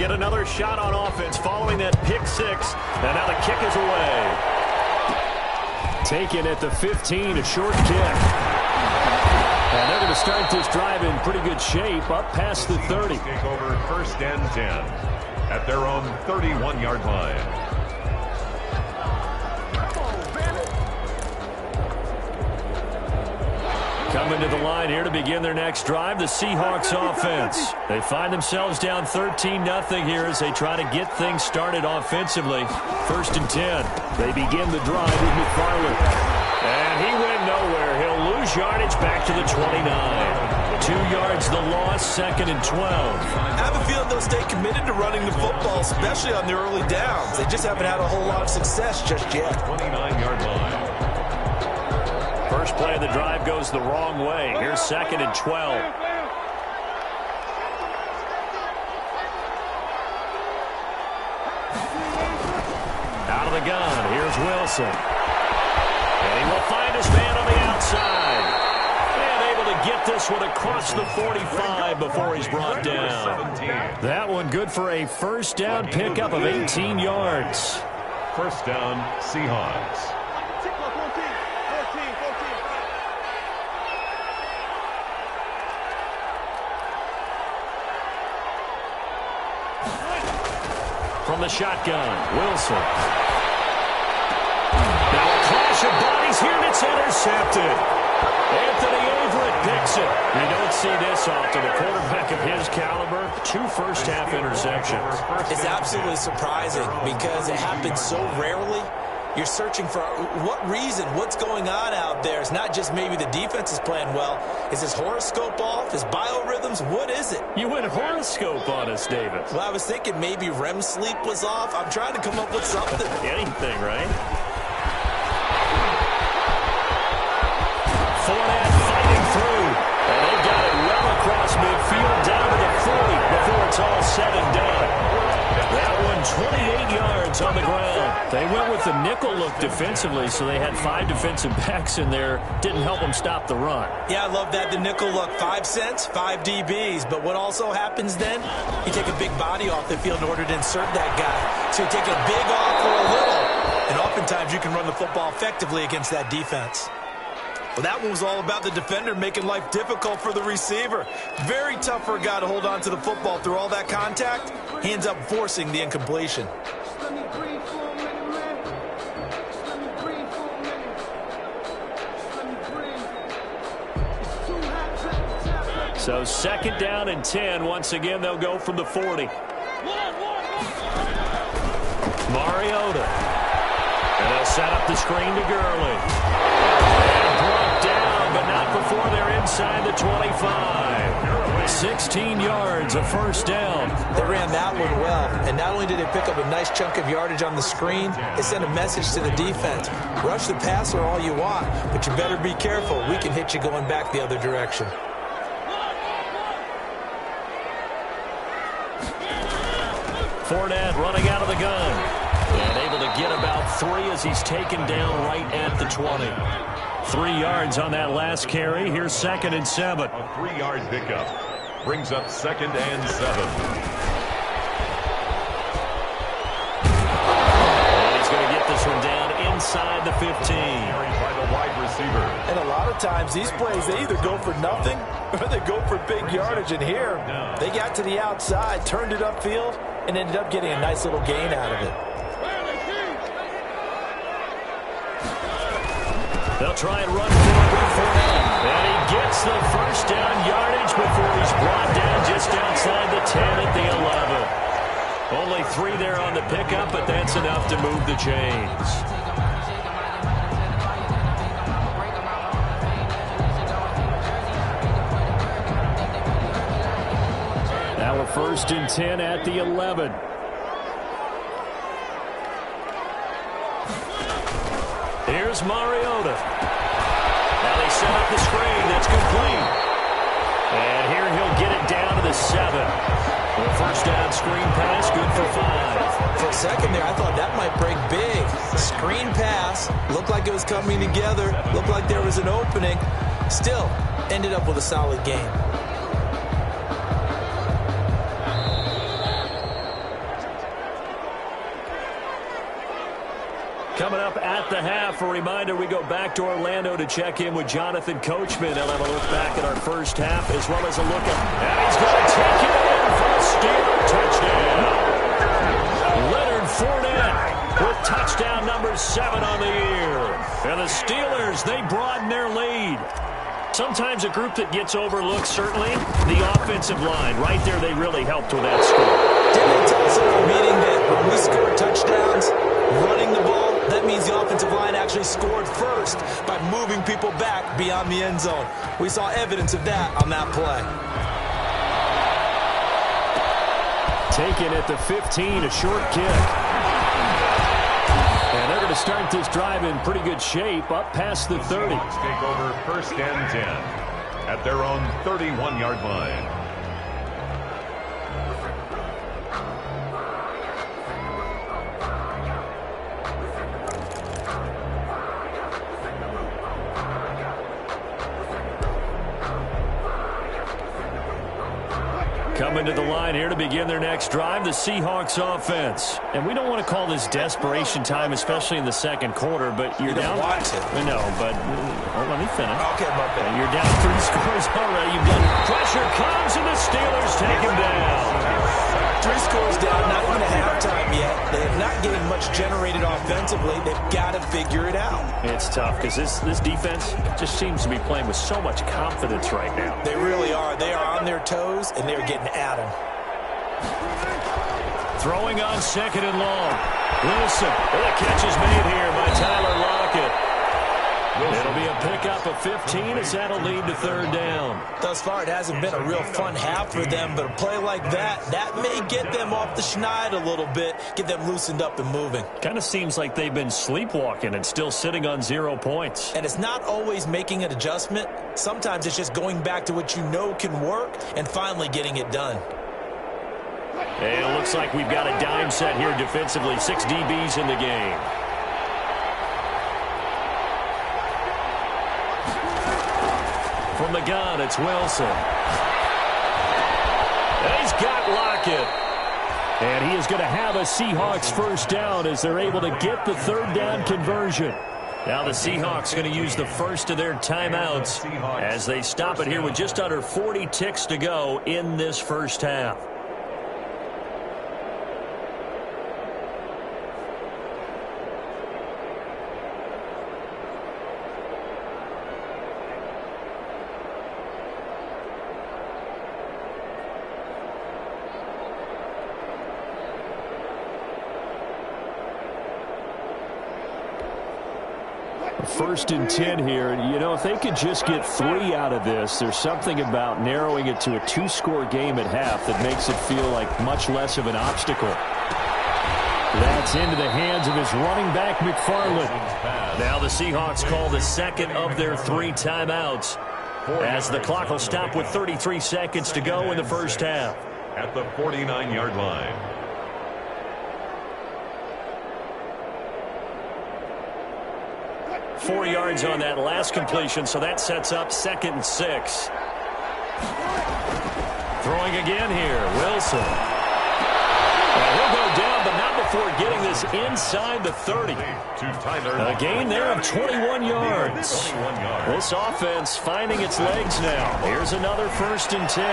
get another shot on offense following that pick six. And now the kick is away. Taken at the 15, a short kick. And they're going to start this drive in pretty good shape, up past the 30. Take over 1st and 10 at their own 31-yard line. Coming to the line here to begin their next drive, the Seahawks offense. They find themselves down 13-0 here as they try to get things started offensively. 1st and 10. They begin the drive with McFarland. And he went nowhere. He'll lose yardage back to the 29. 2 yards the loss, 2nd and 12. I have a feeling they'll stay committed to running the football, especially on their early downs. They just haven't had a whole lot of success just yet. 29-yard line. First play of the drive goes the wrong way. Here's 2nd and 12. Out of the gun, here's Wilson. And he will find his man on the outside. And able to get this one across the 45 before he's brought down. That one good for a first down pickup of 18 yards. First down, Seahawks. From the shotgun, Wilson. Now a clash of bodies here, and it's intercepted. Anthony Everett picks it. You don't see this often. A quarterback of his caliber, 2 first-half interceptions. It's absolutely surprising because it happens so rarely. You're searching for what reason, what's going on out there. It's not just maybe the defense is playing well. Is his horoscope off? His biorhythms? What is it? You went horoscope on us, David. Well, I was thinking maybe REM sleep was off. I'm trying to come up with something. Anything, right? Fournette fighting through. And they got it well across midfield down to the 40 before it's all said and done. That one 28 yards on the ground. They went with the nickel look defensively, so they had 5 defensive backs in there. Didn't help them stop the run. Yeah, I love that, the nickel look. 5 cents, 5 DBs. But what also happens then, you take a big body off the field in order to insert that guy. So you take a big off for a little, and oftentimes you can run the football effectively against that defense. Well, that one was all about the defender making life difficult for the receiver. Very tough for a guy to hold on to the football through all that contact. He ends up forcing the incompletion. So 2nd down and 10. Once again, they'll go from the 40. Mariota. And they'll set up the screen to Gurley. And brought down, but not before they're inside the 25. 16 yards, a first down. They ran that one well, and not only did they pick up a nice chunk of yardage on the screen, they sent a message to the defense. Rush the passer all you want, but you better be careful. We can hit you going back the other direction. Fournette running out of the gun. And able to get about 3 as he's taken down right at the 20. 3 yards on that last carry. Here's 2nd and 7. A 3-yard pickup brings up 2nd and 7. And he's going to get this one down inside the 15. By the wide receiver. And a lot of times these plays, they either go for nothing or they go for big yardage. And here, they got to the outside, turned it upfield, and ended up getting a nice little gain out of it. They'll try and run for it with Fournette. And he gets the first down yardage before he's brought down just outside the 10 at the 11. Only 3 there on the pickup, but that's enough to move the chains. Now a 1st and 10 at the 11. Here's Mariota. Now they set up the screen. That's complete. And here he'll get it down to the 7. The first down screen pass, good for 5. For a second there, I thought that might break big. Screen pass, looked like it was coming together, looked like there was an opening. Still, ended up with a solid game. Coming up at the half, a reminder, we go back to Orlando to check in with Jonathan Coachman. They'll have a look back at our first half as well as a look at... And he's going to take it in for a Steeler touchdown. Leonard Fournette with touchdown number 7 on the year. And the Steelers, they broaden their lead. Sometimes a group that gets overlooked, certainly, the offensive line. Right there, they really helped with that score. Didn't they tell us in our meeting that when we score touchdowns, running the ball, that means the offensive line actually scored first by moving people back beyond the end zone. We saw evidence of that on that play. Taken at the 15, a short kick. And they're going to start this drive in pretty good shape, up past the 30. Take over 1st and 10 at their own 31-yard line. Coming to the line here to begin their next drive, the Seahawks offense. And we don't want to call this desperation time, especially in the second quarter, but you're down. Don't want to. No, but let me finish. Okay, my bad. You're down 3 scores already. You've done pressure comes, and the Steelers take him down. 3 scores down, not even a halftime yet. They have not getting much generated offensively. They've got to figure it out. It's tough because this defense just seems to be playing with so much confidence right now. They really are. They are on their toes, and they're getting at them. Throwing on 2nd and long. Wilson. The catch is made here by Tyler Lockett. It'll be a pickup of 15 as that'll lead to 3rd down. Thus far, it hasn't been a real fun half for them, but a play like that may get them off the schneid a little bit, get them loosened up and moving. Kind of seems like they've been sleepwalking and still sitting on 0 points. And it's not always making an adjustment. Sometimes it's just going back to what you know can work and finally getting it done. And it looks like we've got a dime set here defensively. 6 DBs in the game. From the gun, it's Wilson. And he's got Lockett. And he is going to have a Seahawks 1st down as they're able to get the 3rd down conversion. Now the Seahawks going to use the first of their timeouts as they stop it here with just under 40 ticks to go in this first half. First and 10 here. You know, if they could just get 3 out of this, there's something about narrowing it to a 2-score game at half that makes it feel like much less of an obstacle. That's into the hands of his running back, McFarland. Now the Seahawks call the 2nd of their 3 timeouts as the clock will stop with 33 seconds to go in the first half. At the 49-yard line. 4 yards on that last completion, so that sets up 2nd and 6. Throwing again here, Wilson. Well, he'll go down, but not before getting this inside the 30. A gain there of 21 yards. This offense finding its legs now. Here's another 1st and 10.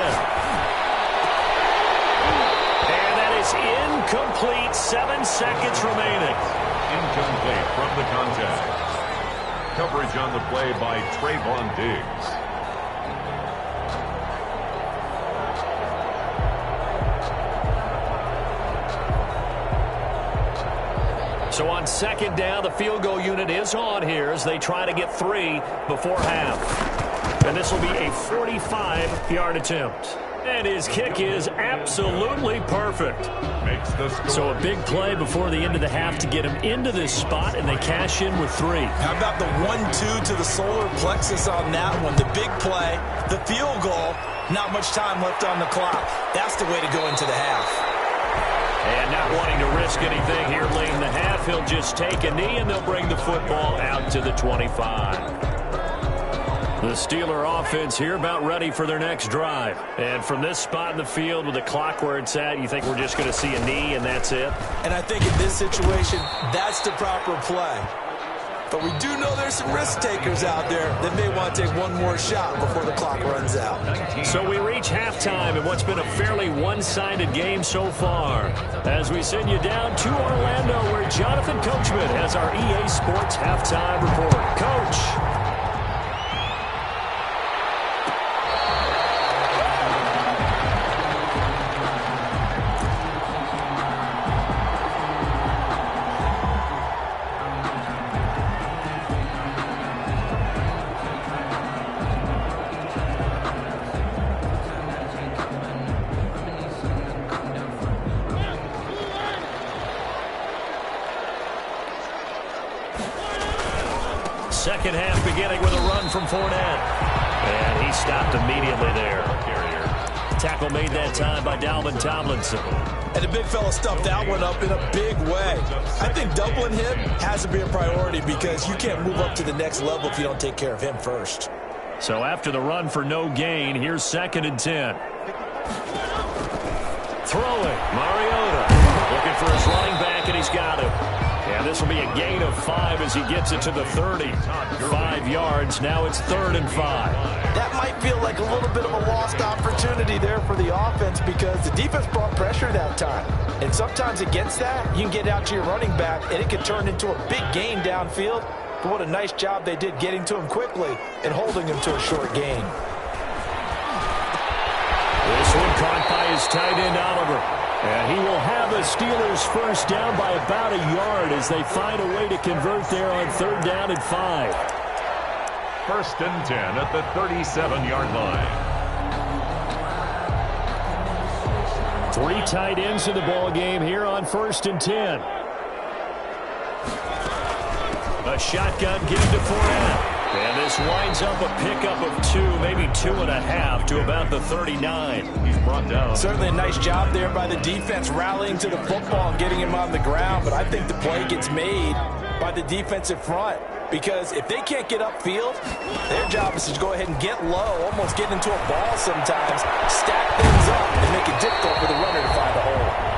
And that is incomplete. 7 seconds remaining. Incomplete from the contact. Coverage on the play by Trayvon Diggs. So on 2nd down, the field goal unit is on here as they try to get 3 before half. And this will be a 45-yard attempt. And his kick is absolutely perfect. Makes the score. So a big play before the end of the half to get him into this spot, and they cash in with 3. How about the 1-2 to the solar plexus on that one? The big play, the field goal, not much time left on the clock. That's the way to go into the half. And not wanting to risk anything here late in the half, he'll just take a knee, and they'll bring the football out to the 25. The Steeler offense here about ready for their next drive. And from this spot in the field with the clock where it's at, you think we're just going to see a knee and that's it? And I think in this situation, that's the proper play. But we do know there's some risk takers out there that may want to take one more shot before the clock runs out. So we reach halftime in what's been a fairly one-sided game so far. As we send you down to Orlando, where Jonathan Coachman has our EA Sports halftime report. Coach. Second half beginning with a run from Fournette. And he stopped immediately there. Tackle made that time by Dalvin Tomlinson. And the big fella stuffed that one up in a big way. I think doubling him has to be a priority because you can't move up to the next level if you don't take care of him first. So after the run for no gain, here's 2nd and 10. Throwing, Mariota. Looking for his running back, and he's got him. And this will be a gain of 5 as he gets it to the 30. 5 yards. Now it's 3rd and 5. That might feel like a little bit of a lost opportunity there for the offense because the defense brought pressure that time. And sometimes against that, you can get out to your running back, and it can turn into a big gain downfield. But what a nice job they did getting to him quickly and holding him to a short gain. This one caught by his tight end, Oliver. And he will have the Steelers first down by about a yard as they find a way to convert there on 3rd down and 5. 1st and 10 at the 37-yard line. 3 tight ends in the ball game here on 1st and 10. A shotgun give to Fournette. And this winds up a pickup of 2, maybe 2.5 to about the 39. He's brought down. Certainly a nice job there by the defense rallying to the football and getting him on the ground. But I think the play gets made by the defensive front because if they can't get upfield, their job is to go ahead and get low, almost get into a ball sometimes, stack things up, and make it difficult for the runner to find a hole.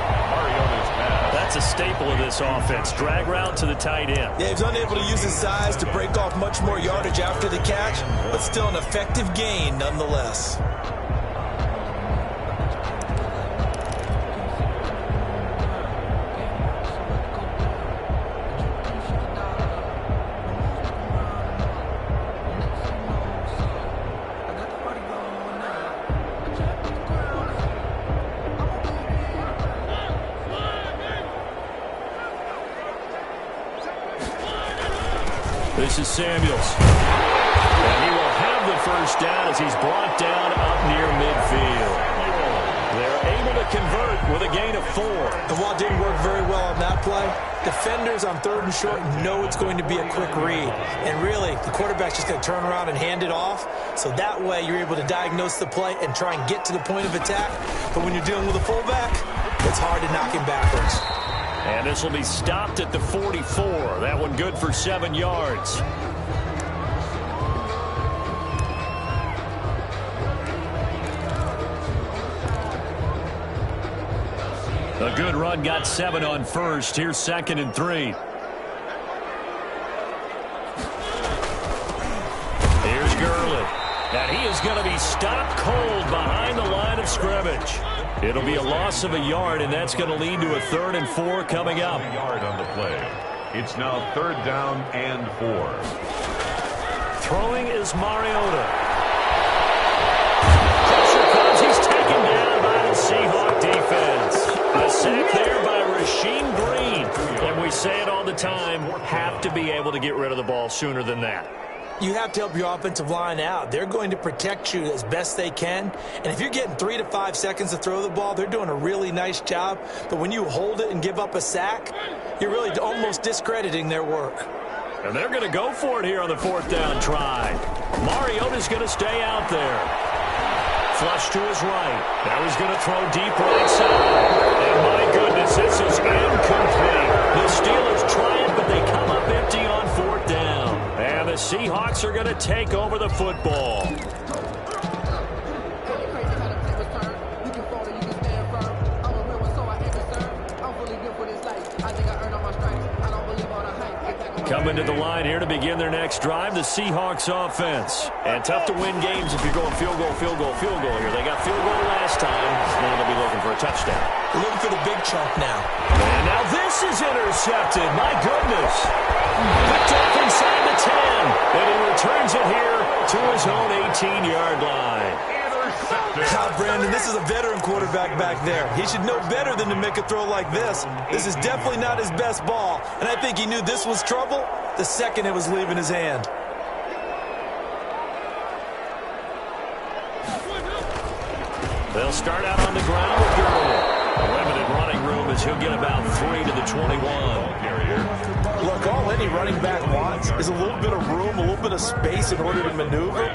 That's a staple of this offense. Drag route to the tight end. Yeah, he's unable to use his size to break off much more yardage after the catch, but still an effective gain nonetheless. This is Samuels. And he will have the first down as he's brought down up near midfield. They're able to convert with a gain of 4. And while it didn't work very well on that play, defenders on 3rd and short know it's going to be a quick read. And really, the quarterback's just going to turn around and hand it off. So that way you're able to diagnose the play and try and get to the point of attack. But when you're dealing with a fullback, it's hard to knock him backwards. And this will be stopped at the 44. That one good for 7 yards. A good run got 7 on 1st. Here's 2nd and 3. Here's Gurley. And he is going to be stopped cold behind the line of scrimmage. It'll be a loss of a yard, and that's going to lead to a 3rd and 4 coming up. A yard on the play. It's now 3rd down and 4. Throwing is Mariota. Pressure comes. He's taken down by the Seahawk defense. A sack there by Rasheem Green. And we say it all the time, have to be able to get rid of the ball sooner than that. You have to help your offensive line out. They're going to protect you as best they can. And if you're getting 3 to 5 seconds to throw the ball, they're doing a really nice job. But when you hold it and give up a sack, you're really almost discrediting their work. And they're going to go for it here on the 4th down try. Mariota's going to stay out there. Flush to his right. Now he's going to throw deep right side. And my goodness, this is incomplete. The Steelers try it, but they come up empty on 4th down. And the Seahawks are going to take over the football. Coming to the line here to begin their next drive, the Seahawks offense. And tough to win games if you're going field goal, field goal, field goal here. They got field goal last time. Now they'll be looking for a touchdown. Looking for the big chunk now. And now this is intercepted. My goodness. Picked off inside the 10. And he returns it here to his own 18-yard line. God, Brandon, this is a veteran quarterback back there. He should know better than to make a throw like this. This is definitely not his best ball, and I think he knew this was trouble the second it was leaving his hand. They'll start out on the ground with Gurley. A limited running room as he'll get about 3 to the 21. Look, all any running back wants is a little bit of room, a little bit of space in order to maneuver.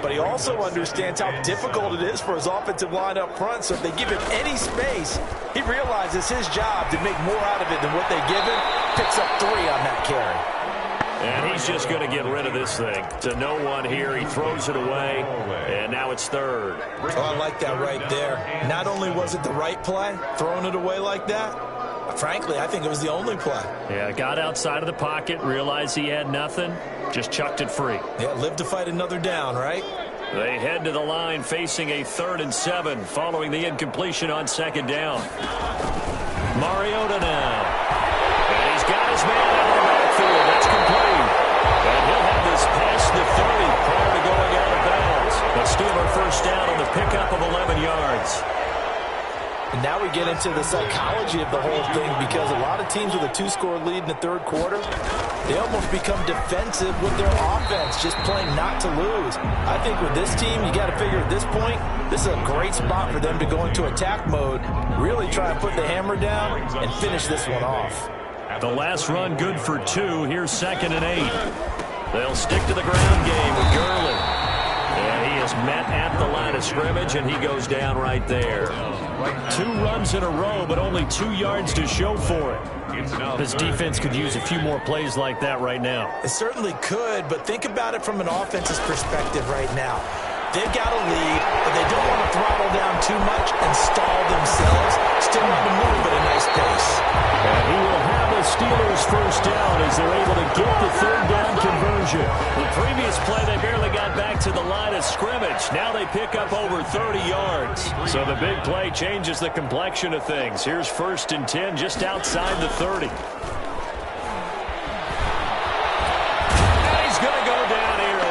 But he also understands how difficult it is for his offensive line up front. So if they give him any space, he realizes his job to make more out of it than what they give him. Picks up 3 on that carry. And he's just going to get rid of this thing. To no one here. He throws it away. And now it's third. Oh, I like that right there. Not only was it the right play, throwing it away like that, frankly, I think it was the only play. Yeah, got outside of the pocket, realized he had nothing, just chucked it free. Yeah, live to fight another down, right? They head to the line facing a 3rd and 7 following the incompletion on 2nd down. Mariota now. And he's got his man out of the backfield. That's complete. And he'll have this past the 30 prior to going out of bounds. A Steeler first down on the pickup of 11 yards. And now we get into the psychology of the whole thing, because a lot of teams with a 2-score lead in the 3rd quarter, they almost become defensive with their offense, just playing not to lose. I think with this team, you got to figure at this point, this is a great spot for them to go into attack mode, really try and put the hammer down and finish this one off. The last run good for 2. Here's 2nd and 8. They'll stick to the ground game with Gurley. And he is met at the line of scrimmage, and he goes down right there. 2 runs in a row, but only 2 yards to show for it. This defense could use a few more plays like that right now. It certainly could, but think about it from an offense's perspective right now. They've got a lead, but they don't want to throttle down too much and stall themselves. Still want to move at a nice pace. And he will have the Steelers first down as they're able to get the 3rd down conversion. The previous play, they barely got back to the line of scrimmage. Now they pick up over 30 yards. So the big play changes the complexion of things. Here's 1st and 10 just outside the 30.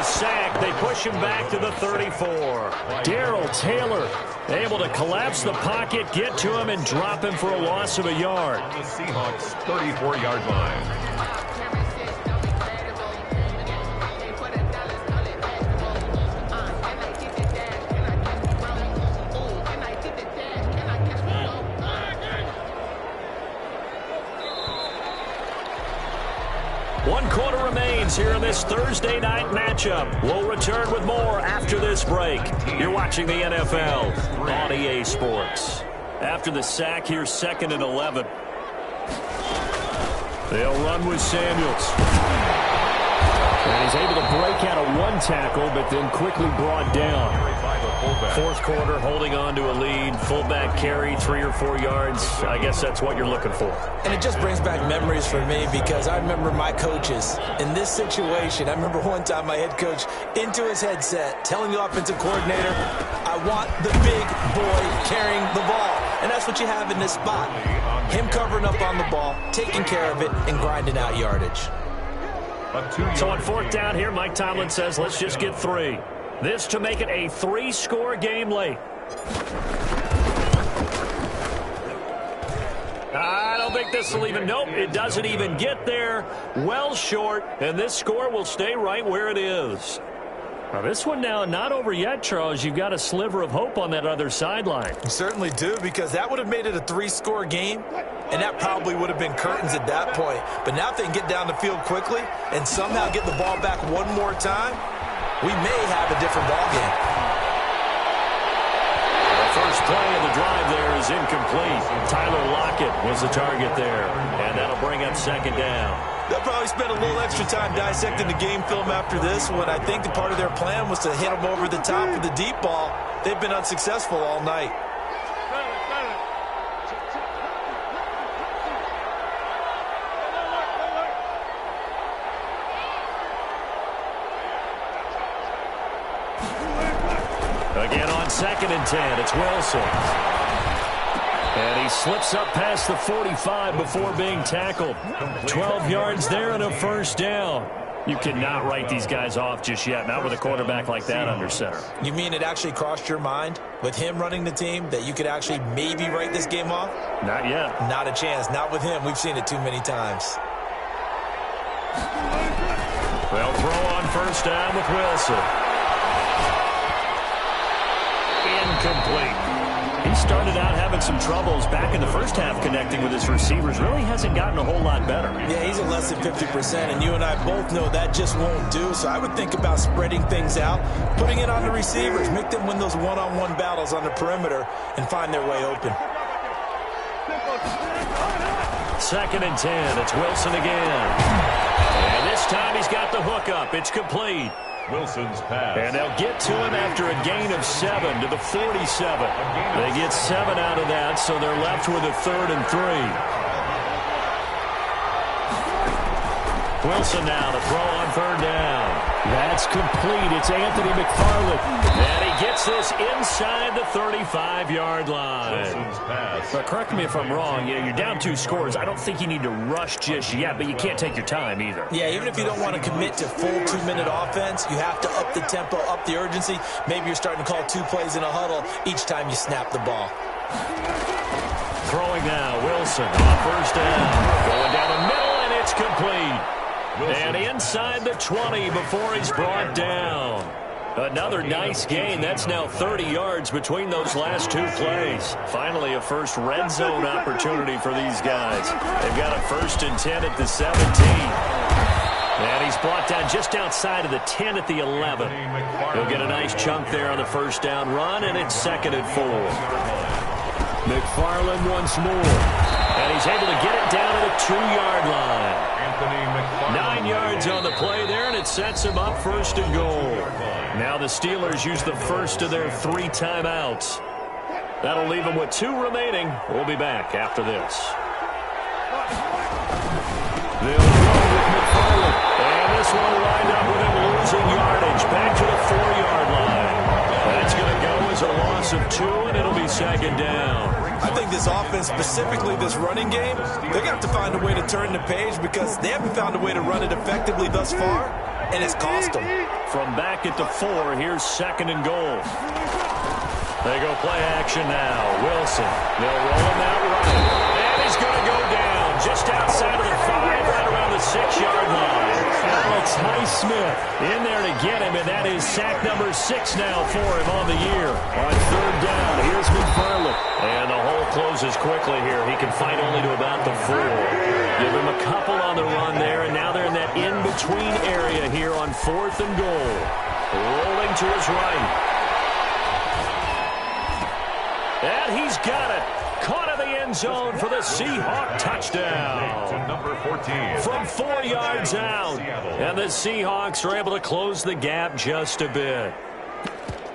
Sack. They push him back to the 34. Darrell Taylor able to collapse the pocket, get to him, and drop him for a loss of a yard. The Seahawks 34-yard line. One quarter remains here in this Thursday night matchup. We'll return with more after this break. You're watching the NFL on EA Sports. After the sack, here's 2nd and 11. They'll run with Samuels. And he's able to break out of 1 tackle, but then quickly brought down. 4th quarter, holding on to a lead. Fullback carry, 3 or 4 yards. I guess that's what you're looking for. And it just brings back memories for me, because I remember my coaches in this situation. I remember one time my head coach into his headset telling the offensive coordinator, I want the big boy carrying the ball. And that's what you have in this spot. Him covering up on the ball, taking care of it, and grinding out yardage. So on 4th down here, Mike Tomlin says, let's just get 3. This to make it a 3-score game late. I don't think this will even, nope, it doesn't even get there. Well short, and this score will stay right where it is. Now this one now not over yet, Charles. You've got a sliver of hope on that other sideline. You certainly do, because that would have made it a 3-score game, and that probably would have been curtains at that point. But now if they can get down the field quickly and somehow get the ball back one more time, we may have a different ball game. The first play of the drive there is is incomplete. Tyler Lockett was the target there, and that'll bring up second down. They'll probably spend a little extra time dissecting the game film after this one. I think the part of their plan was to hit them over the top with the deep ball. They've been unsuccessful all night. Again on 2nd and 10, it's Wilson. And he slips up past the 45 before being tackled. 12 yards there and a first down. You cannot write these guys off just yet, not with a quarterback like that under center. You mean it actually crossed your mind with him running the team that you could actually maybe write this game off? Not yet. Not a chance. Not with him. We've seen it too many times. They'll throw on first down with Wilson. Incomplete. He started out having some troubles back in the first half connecting with his receivers. Really hasn't gotten a whole lot better. Yeah, he's at less than 50%, and you and I both know that just won't do. So I would think about spreading things out, putting it on the receivers, make them win those one-on-one battles on the perimeter, and find their way open. 2nd and 10, it's Wilson again. And this time he's got the hook up. It's complete. Wilson's pass. And they'll get to him after a gain of 7 to the 47. They get 7 out of that, so they're left with a 3rd and 3. Wilson now to throw on 3rd down. That's complete. It's Anthony McFarland. And he gets this inside the 35-yard line. Wilson's pass. But correct me if I'm wrong. You know, you're down 2 scores. I don't think you need to rush just yet, but you can't take your time either. Yeah, even if you don't want to commit to full 2-minute offense, you have to up the tempo, up the urgency. Maybe you're starting to call 2 plays in a huddle each time you snap the ball. Throwing now, Wilson on first down. Going down the middle, and it's complete. And inside the 20 before he's brought down. Another nice gain. That's now 30 yards between those last 2 plays. Finally, a first red zone opportunity for these guys. They've got a 1st and 10 at the 17. And he's brought down just outside of the 10 at the 11. He'll get a nice chunk there on the first down run, and it's 2nd and 4. McFarland once more. And he's able to get it down to the 2-yard line. 9 yards on the play there, and it sets him up 1st and goal. Now the Steelers use the first of their 3 timeouts. That'll leave them with 2 remaining. We'll be back after this. They'll go with McFarland. And this one lined up with him losing yardage. Back to the 4-yard line. That's going to go as a loss of 2, and it'll be 2nd down. I think this offense, specifically this running game, they're going to have to find a way to turn the page because they haven't found a way to run it effectively thus far, and it's cost them. From back at the 4, here's 2nd and goal. They go play action now. Wilson, they'll roll him out right. And he's going to go down just outside of the 5, right around the 6-yard line. Alex Highsmith in there to get him, and that is sack number 6 now for him on the year. On 3rd down, here's McFarland. And the hole closes quickly here. He can fight only to about the 4. Give him a couple on the run there, and now they're in that in-between area here on 4th and goal. Rolling to his right. And he's got it. Caught in the end zone for the Seahawk touchdown. To number 14. From 4 yards out. And the Seahawks are able to close the gap just a bit.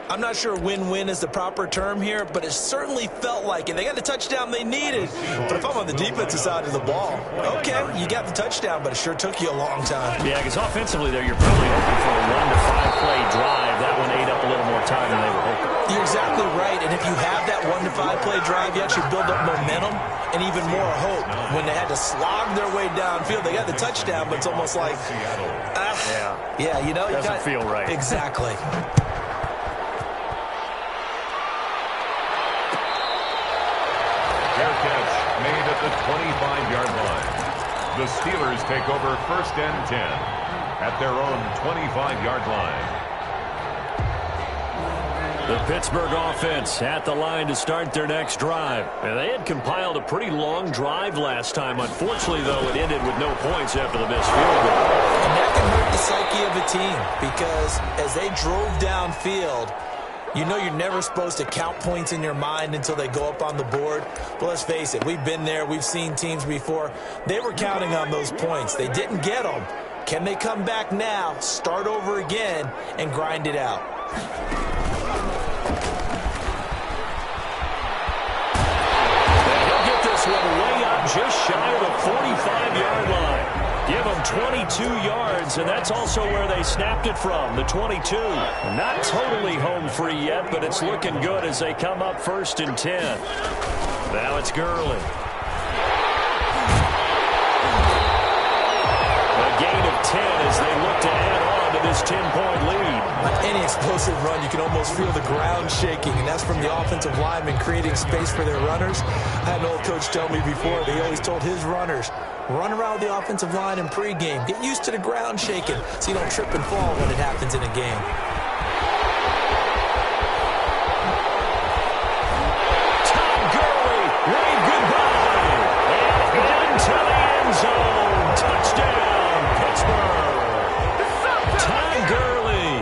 I'm not sure win-win is the proper term here, but it certainly felt like it. They got the touchdown they needed. But if I'm on the defensive side of the ball, okay, you got the touchdown, but it sure took you a long time. Yeah, because offensively there, you're probably hoping for a 1 to 5 play drive. That one ate up a little more time than they were hoping. You're exactly right, and if you have that 1 to 5 play drive, you actually build up momentum and even more hope. When they had to slog their way downfield, they got the touchdown, but it's almost like, yeah, you know, doesn't feel right. Exactly. Fair catch made at the 25-yard line. The Steelers take over 1st and 10 at their own 25-yard line. The Pittsburgh offense at the line to start their next drive. And they had compiled a pretty long drive last time. Unfortunately, though, it ended with no points after the missed field goal. And that can hurt the psyche of a team because as they drove downfield, You know you're never supposed to count points in your mind until they go up on the board. But let's face it, we've been there. We've seen teams before. They were counting on those points. They didn't get them. Can they come back now, start over again, and grind it out? He'll get this one way up just shy of the 45-yard line. Give them 22 yards, and that's also where they snapped it from, the 22. Not totally home free yet, but it's looking good as they come up 1st and 10. Now it's Gurley. A gain of 10 as they look to add on to this 10-point lead. On any explosive run, you can almost feel the ground shaking, and that's from the offensive linemen creating space for their runners. I had an old coach tell me before, he always told his runners, run around the offensive line in pregame. Get used to the ground shaking so you don't trip and fall when it happens in a game. Tom Gurley, wave goodbye. And into the end zone. Touchdown, Pittsburgh. Tom Gurley,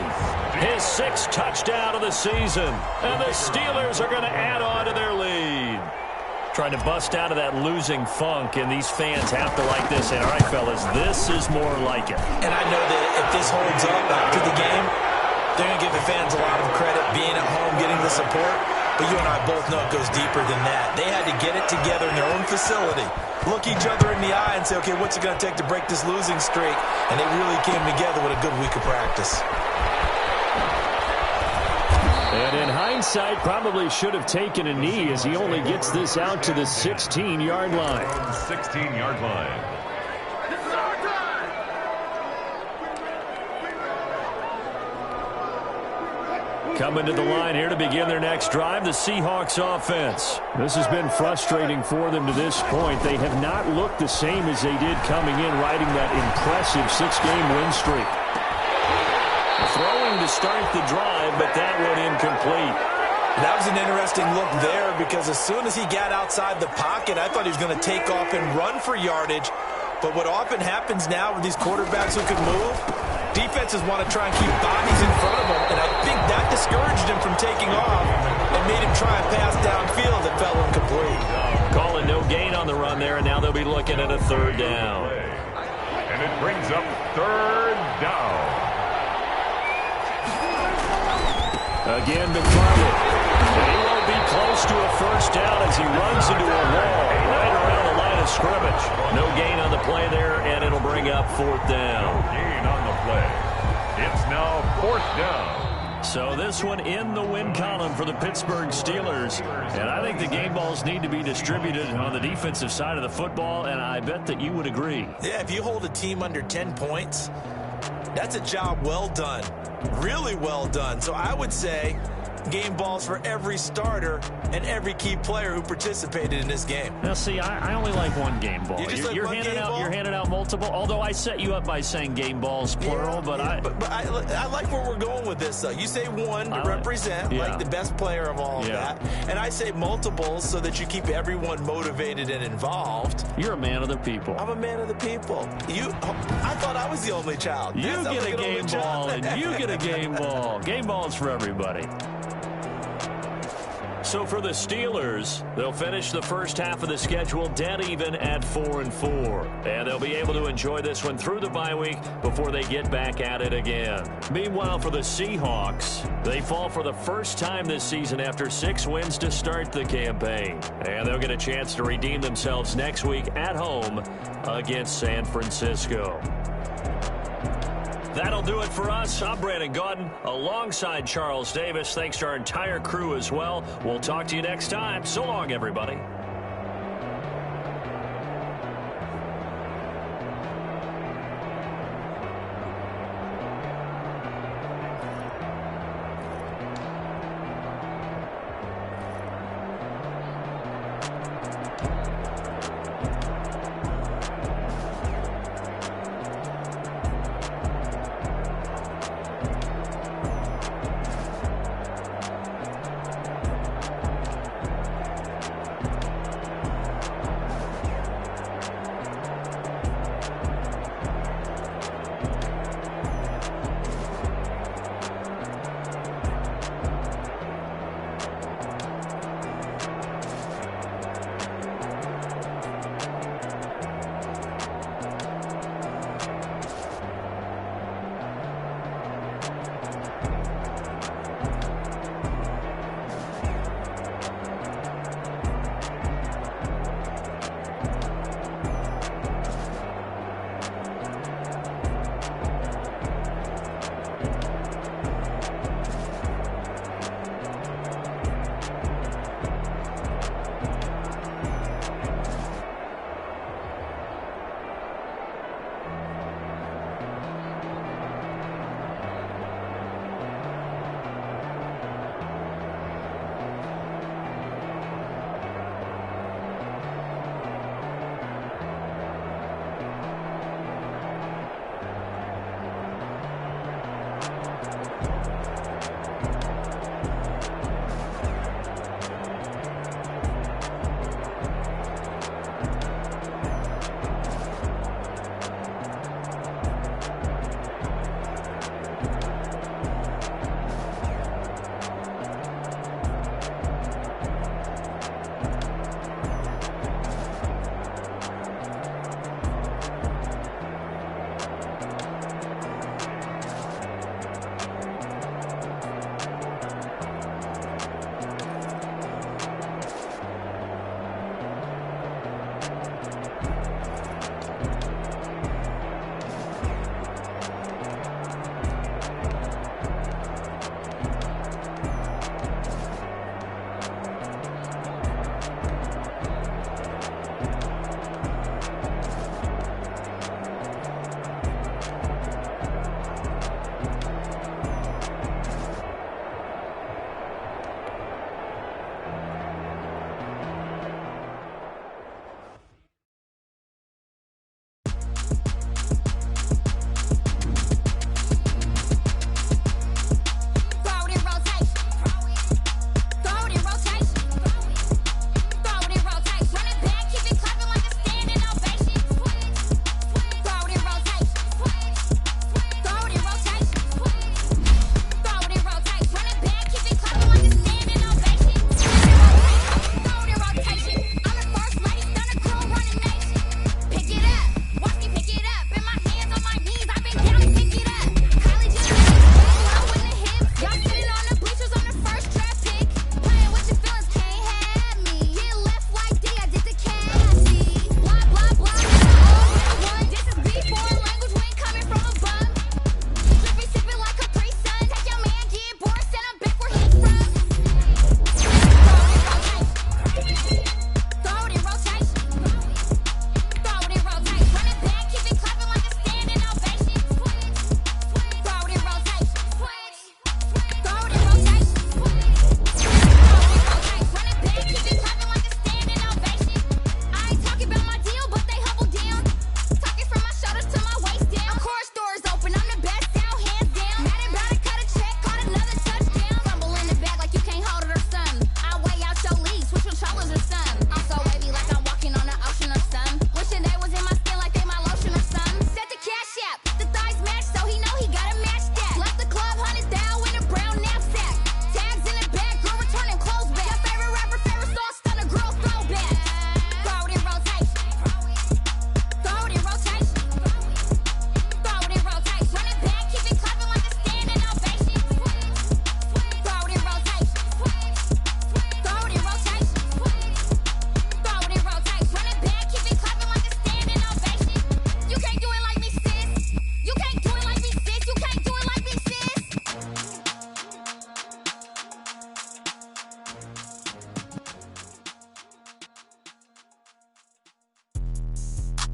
his 6th touchdown of the season. And the Steelers are going to add on to their lead. Trying to bust out of that losing funk, and these fans have to like this. And all right, fellas, this is more like it. And I know that if this holds up after the game, they're going to give the fans a lot of credit, being at home, getting the support. But you and I both know it goes deeper than that. They had to get it together in their own facility, look each other in the eye and say, okay, what's it going to take to break this losing streak? And they really came together with a good week of practice. And in hindsight, probably should have taken a knee as he only gets this out to the 16-yard line. 16-yard line. Coming to the line here to begin their next drive, the Seahawks offense. This has been frustrating for them to this point. They have not looked the same as they did coming in, riding that impressive 6-game win streak. Throwing to start the drive, but that one incomplete. That was an interesting look there because as soon as he got outside the pocket, I thought he was going to take off and run for yardage. But what often happens now with these quarterbacks who can move, defenses want to try and keep bodies in front of them, and I think that discouraged him from taking off and made him try and pass downfield that fell incomplete. Calling no gain on the run there, and now they'll be looking at a 3rd down. And it brings up 3rd down. Again, McFarland. He won't be close to a 1st down as he runs into a wall right around the line of scrimmage. No gain on the play there, and it'll bring up 4th down. No gain on the play. It's now 4th down. So this one in the win column for the Pittsburgh Steelers. And I think the game balls need to be distributed on the defensive side of the football, and I bet that you would agree. Yeah, if you hold a team under 10 points, that's a job well done. Really well done. So I would say game balls for every starter and every key player who participated in this game. Now, see, I only like one game ball. You're handing out multiple. Although I set you up by saying game balls plural, but I like where we're going with this. Though you say one to represent like the best player of all of that, and I say multiples so that you keep everyone motivated and involved. You're a man of the people. I'm a man of the people. I thought I was the only child. You get a game ball, and you get a game ball. Game balls for everybody. So for the Steelers, they'll finish the first half of the schedule dead even at 4-4. And they'll be able to enjoy this one through the bye week before they get back at it again. Meanwhile, for the Seahawks, they fall for the first time this season after 6 wins to start the campaign. And they'll get a chance to redeem themselves next week at home against San Francisco. That'll do it for us. I'm Brandon Gaudin alongside Charles Davis. Thanks to our entire crew as well. We'll talk to you next time. So long, everybody.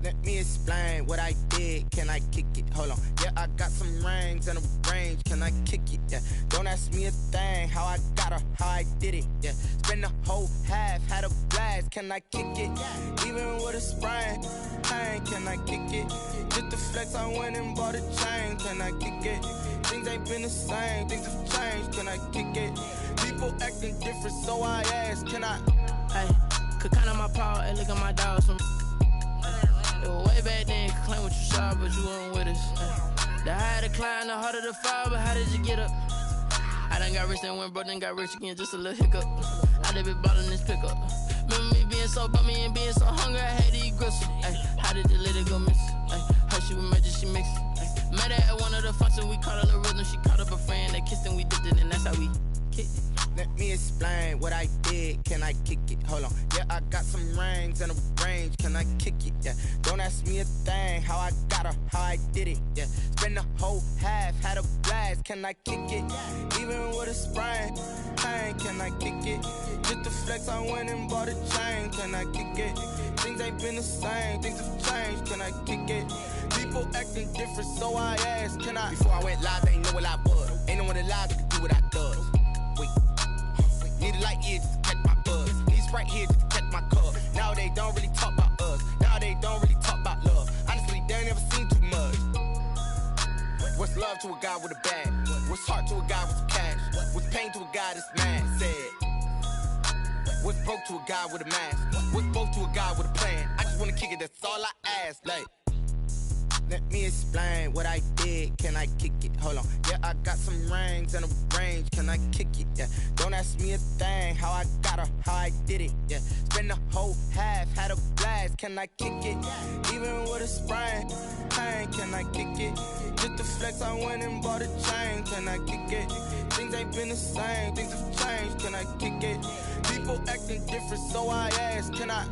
Let me explain what I did. Can I kick it? Hold on. Yeah, I got some rings and a range. Can I kick it? Yeah. Don't ask me a thing. How I got her, how I did it. Yeah. Spend the whole half, had a blast. Can I kick it? Even with a sprain. Pain, can I kick it? Just the flex, I went and bought a chain. Can I kick it? Things ain't been the same. Things have changed. Can I kick it? People acting different, so I ask. Can I? Hey, could count on my power and look at my dogs from. It was way back then, could claim what you saw, but you weren't with us. The higher the climb, the harder the fall, but how did you get up? I done got rich and went broke, then got rich again, just a little hiccup. I done been ballin' this pickup. Remember me being so bummy and being so hungry, I had to eat gristle. Ay, how did the lady go miss? Her she was magic, she mixed. Met her at one of the functions, we caught a little rhythm, she caught up a friend, they kissed and we dipped it, and that's how we kicked it. Let me explain what I did. Can I kick it? Hold on. Yeah, I got some rings and a range. Can I kick it? Yeah. Don't ask me a thing. How I got her, how I did it. Yeah. Spend the whole half, had a blast. Can I kick it? Even with a sprain. Pain, can I kick it? Just the flex, I went and bought a chain. Can I kick it? Things ain't been the same. Things have changed. Can I kick it? People acting different, so I asked. Can I? Before I went live, they ain't know what I was. Ain't no one alive that could do what I does. Wait. Need a light year just to catch my buzz. Need Sprite here just to catch my cup. Now they don't really talk about us. Now they don't really talk about love. Honestly, they ain't never seen too much. What's love to a guy with a bag? What's heart to a guy with some cash? What's pain to a guy that's mad? Said. What's broke to a guy with a mask? What's both to a guy with a plan? I just wanna kick it, that's all I ask. Like, let me explain what I did. Can I kick it? Hold on. Yeah, I got some rings and a range. Can I kick it? Yeah. Don't ask me a thing. How I got her, how I did it. Yeah. Spend the whole half, had a blast. Can I kick it? Even with a sprain. Pain, can I kick it? Just the flex, I went and bought a chain. Can I kick it? Things ain't been the same. Things have changed. Can I kick it? People acting different, so I ask. Can I?